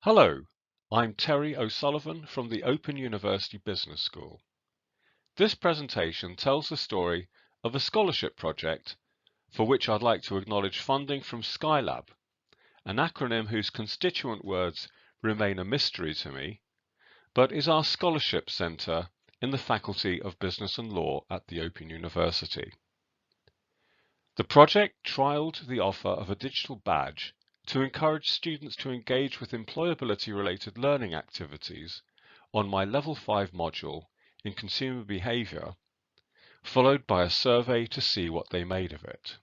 Hello, I'm Terry O'Sullivan from the Open University Business School. This presentation tells the story of a scholarship project for which I'd like to acknowledge funding from Skylab, an acronym whose constituent words remain a mystery to me, but is our scholarship centre in the Faculty of Business and Law at the Open University. The project trialled the offer of a digital badge to encourage students to engage with employability-related learning activities on my Level 5 module in consumer behaviour, followed by a survey to see what they made of it.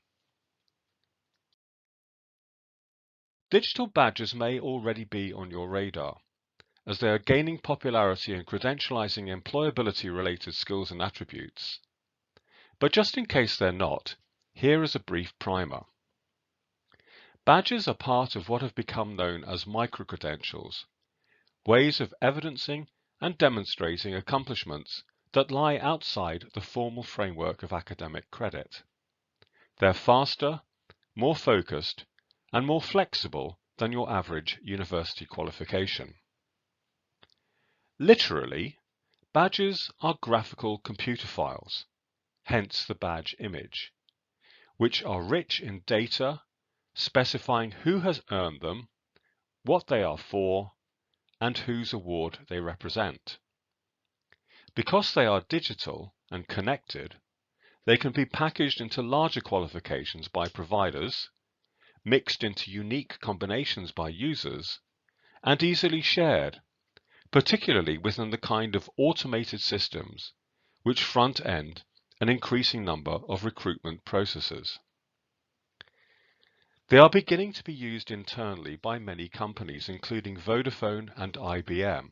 Digital badges may already be on your radar, as they are gaining popularity in credentialising employability-related skills and attributes. But just in case they're not, here is a brief primer. Badges are part of what have become known as micro-credentials, ways of evidencing and demonstrating accomplishments that lie outside the formal framework of academic credit. They're faster, more focused, and more flexible than your average university qualification. Literally, badges are graphical computer files, hence the badge image, which are rich in data specifying who has earned them, what they are for, and whose award they represent. Because they are digital and connected, they can be packaged into larger qualifications by providers, mixed into unique combinations by users, and easily shared, particularly within the kind of automated systems which front-end an increasing number of recruitment processes. They are beginning to be used internally by many companies, including Vodafone and IBM.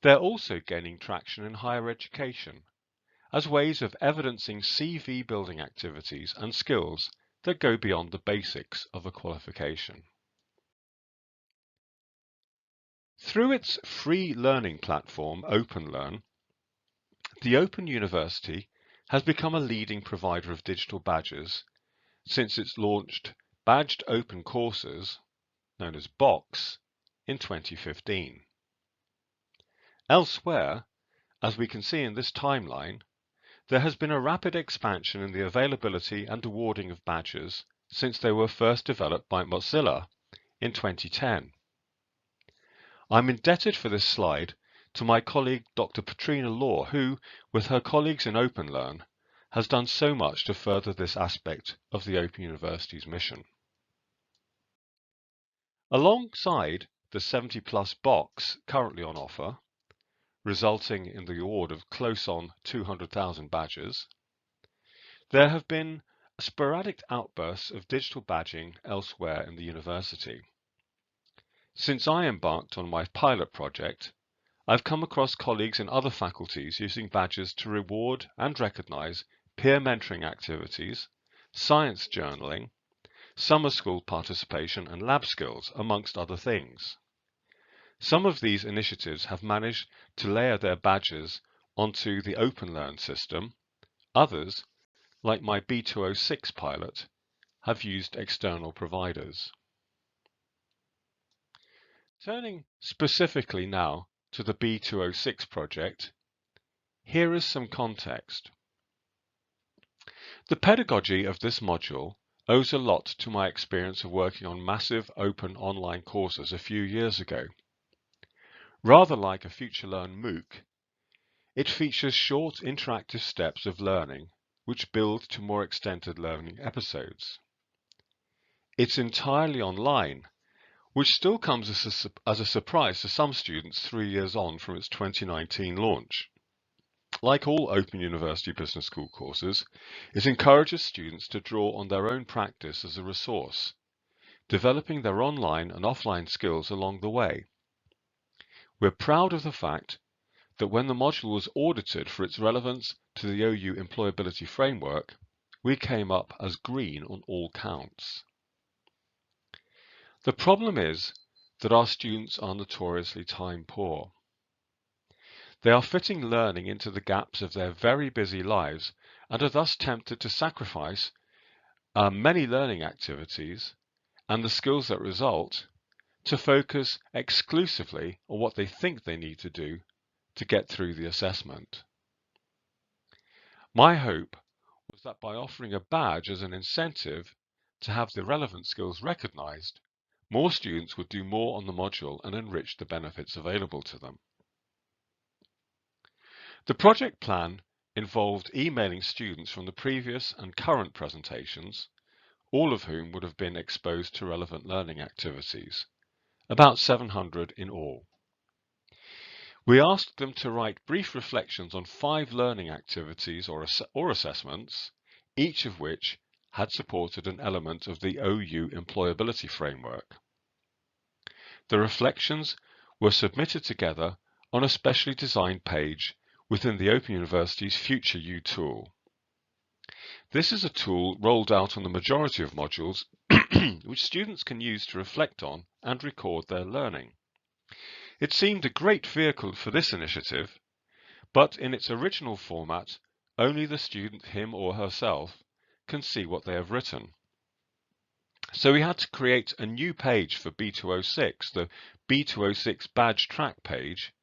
They're also gaining traction in higher education as ways of evidencing CV building activities and skills that go beyond the basics of a qualification. Through its free learning platform, OpenLearn, the Open University has become a leading provider of digital badges since it's launched Badged Open Courses, known as BOCS, in 2015. Elsewhere, as we can see in this timeline, there has been a rapid expansion in the availability and awarding of badges since they were first developed by Mozilla in 2010. I'm indebted for this slide to my colleague Dr. Patrina Law, who, with her colleagues in OpenLearn, has done so much to further this aspect of the Open University's mission. Alongside the 70+ BOCS currently on offer, resulting in the award of close on 200,000 badges, there have been sporadic outbursts of digital badging elsewhere in the university. Since I embarked on my pilot project, I've come across colleagues in other faculties using badges to reward and recognise peer mentoring activities, science journaling, summer school participation and lab skills, amongst other things. Some of these initiatives have managed to layer their badges onto the OpenLearn system. Others, like my B206 pilot, have used external providers. Turning specifically now to the B206 project, here is some context. The pedagogy of this module owes a lot to my experience of working on massive open online courses a few years ago. Rather like a FutureLearn MOOC, it features short interactive steps of learning which build to more extended learning episodes. It's entirely online, which still comes as a surprise to some students 3 years on from its 2019 launch. Like all Open University Business School courses, it encourages students to draw on their own practice as a resource, developing their online and offline skills along the way. We're proud of the fact that when the module was audited for its relevance to the OU employability framework, we came up as green on all counts. The problem is that our students are notoriously time poor. They are fitting learning into the gaps of their very busy lives and are thus tempted to sacrifice many learning activities and the skills that result to focus exclusively on what they think they need to do to get through the assessment. My hope was that by offering a badge as an incentive to have the relevant skills recognised, more students would do more on the module and enrich the benefits available to them. The project plan involved emailing students from the previous and current presentations, all of whom would have been exposed to relevant learning activities, about 700 in all. We asked them to write brief reflections on 5 learning activities or assessments, each of which had supported an element of the OU employability framework. The reflections were submitted together on a specially designed page within the Open University's Future U tool. This is a tool rolled out on the majority of modules which students can use to reflect on and record their learning. It seemed a great vehicle for this initiative, but in its original format, only the student, him or herself, can see what they have written. So we had to create a new page for B206, the B206 badge track page,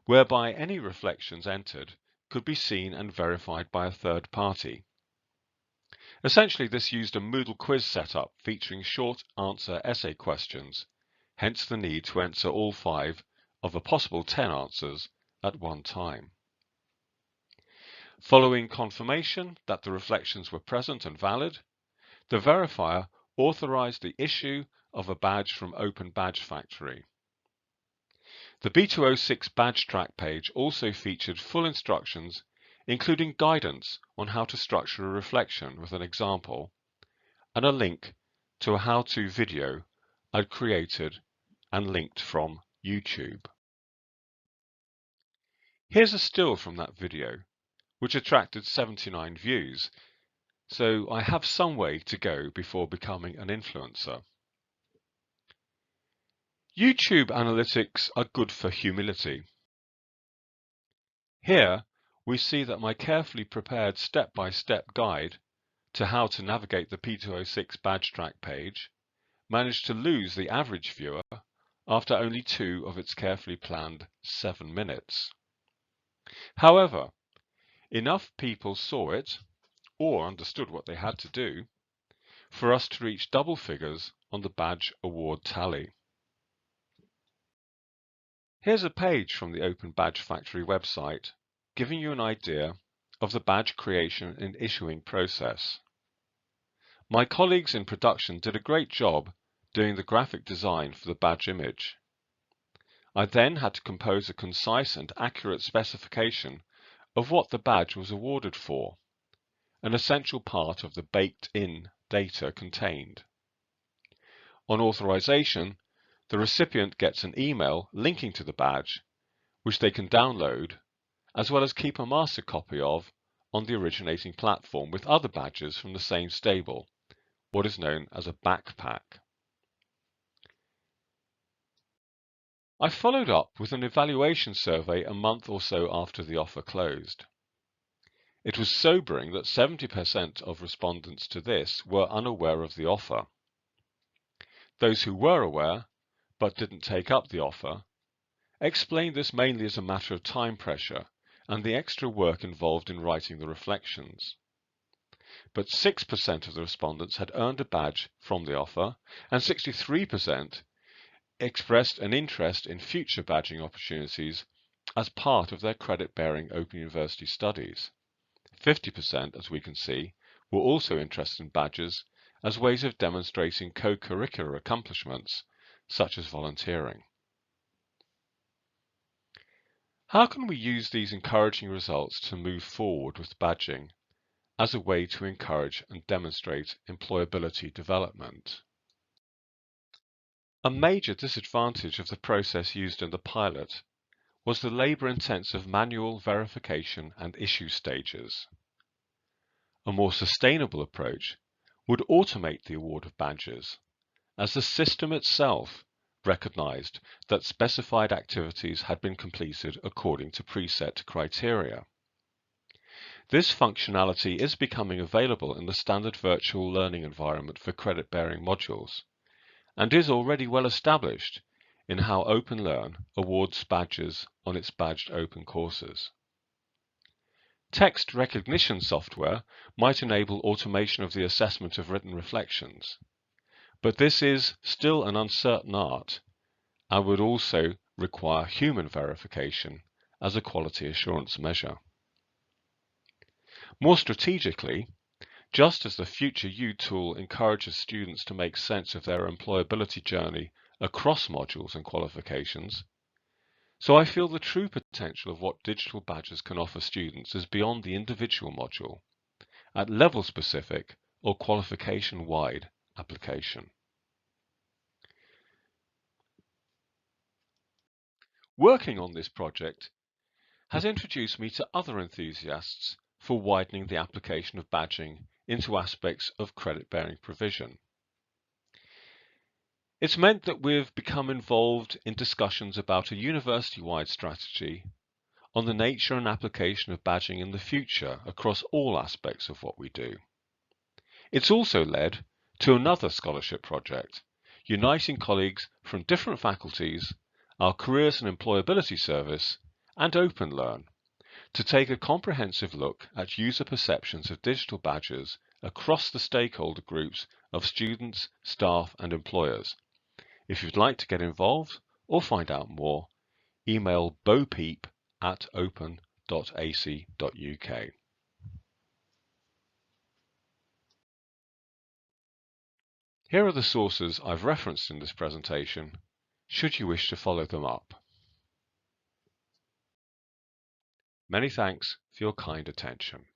whereby any reflections entered could be seen and verified by a third party. Essentially, this used a Moodle quiz setup featuring short answer essay questions, hence the need to answer all 5 of a possible 10 answers at one time. Following confirmation that the reflections were present and valid, the verifier authorized the issue of a badge from Open Badge Factory. The B206 badge track page also featured full instructions, including guidance on how to structure a reflection with an example, and a link to a how-to video I'd created and linked from YouTube. Here's a still from that video, which attracted 79 views, so I have some way to go before becoming an influencer. YouTube analytics are good for humility. Here, we see that my carefully prepared step-by-step guide to how to navigate the P206 badge track page managed to lose the average viewer after only 2 of its carefully planned 7 minutes. However, enough people saw it, or understood what they had to do, for us to reach double figures on the badge award tally. Here's a page from the Open Badge Factory website, giving you an idea of the badge creation and issuing process. My colleagues in production did a great job doing the graphic design for the badge image. I then had to compose a concise and accurate specification of what the badge was awarded for, an essential part of the baked-in data contained. On authorization, the recipient gets an email linking to the badge, which they can download, as well as keep a master copy of on the originating platform with other badges from the same stable, what is known as a backpack. I followed up with an evaluation survey a month or so after the offer closed. It was sobering that 70% of respondents to this were unaware of the offer. Those who were aware, but didn't take up the offer, explained this mainly as a matter of time pressure and the extra work involved in writing the reflections. But 6% of the respondents had earned a badge from the offer, and 63% expressed an interest in future badging opportunities as part of their credit-bearing Open University studies. 50%, as we can see, were also interested in badges as ways of demonstrating co-curricular accomplishments, such as volunteering. How can we use these encouraging results to move forward with badging as a way to encourage and demonstrate employability development? A major disadvantage of the process used in the pilot was the labour-intensive manual verification and issue stages. A more sustainable approach would automate the award of badges, as the system itself recognized that specified activities had been completed according to preset criteria. This functionality is becoming available in the standard virtual learning environment for credit-bearing modules, and is already well established in how OpenLearn awards badges on its badged open courses. Text recognition software might enable automation of the assessment of written reflections, but this is still an uncertain art and would also require human verification as a quality assurance measure. More strategically, just as the Future You tool encourages students to make sense of their employability journey across modules and qualifications, so I feel the true potential of what digital badges can offer students is beyond the individual module, at level-specific or qualification-wide application. Working on this project has introduced me to other enthusiasts for widening the application of badging into aspects of credit-bearing provision. It's meant that we've become involved in discussions about a university-wide strategy on the nature and application of badging in the future across all aspects of what we do. It's also led to another scholarship project, uniting colleagues from different faculties, our Careers and Employability Service, and OpenLearn, to take a comprehensive look at user perceptions of digital badges across the stakeholder groups of students, staff, and employers. If you'd like to get involved or find out more, email bopeep@open.ac.uk. Here are the sources I've referenced in this presentation, should you wish to follow them up. Many thanks for your kind attention.